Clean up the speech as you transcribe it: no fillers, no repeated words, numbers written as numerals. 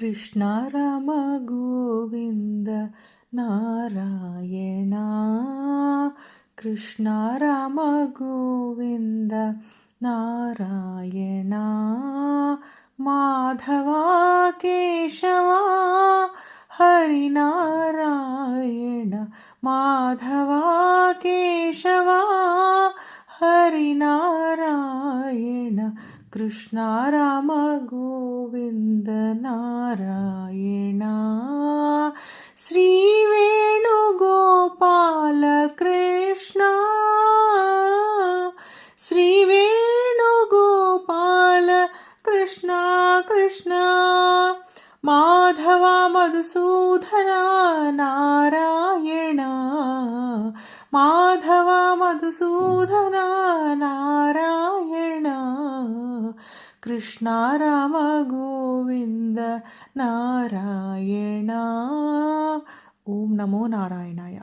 ಕೃಷ್ಣ ರಾಮ ಗೋವಿಂದ ನಾರಾಯಣ. ಕೃಷ್ಣ ರಾಮ ಗೋವಿಂದ ನಾರಾಯಣ. ಮಾಧವ ಕೇಶವ ಹರಿನಾರಾಯಣ. ಮಾಧವ ಕೇಶವ ಹರಿನಾರಾಯಣ. ಕೃಷ್ಣ ರಾಮ ಗೋವಿಂದ ನಾರಾಯಣ. ಶ್ರೀ ವೇಣುಗೋಪಾಲ ಕೃಷ್ಣ. ಶ್ರೀ ವೇಣುಗೋಪಾಲ ಕೃಷ್ಣ ಕೃಷ್ಣ. ಮಾಧವ ಮಧುಸೂದನ ನಾರಾಯಣ. ಮಾಧವ ಮಧುಸೂದನ ನಾರಾಯಣ. ಕೃಷ್ಣ ರಾಮ ಗೋವಿಂದ ನಾರಾಯಣ. ಓಂ ನಮೋ ನಾರಾಯಣಾಯ.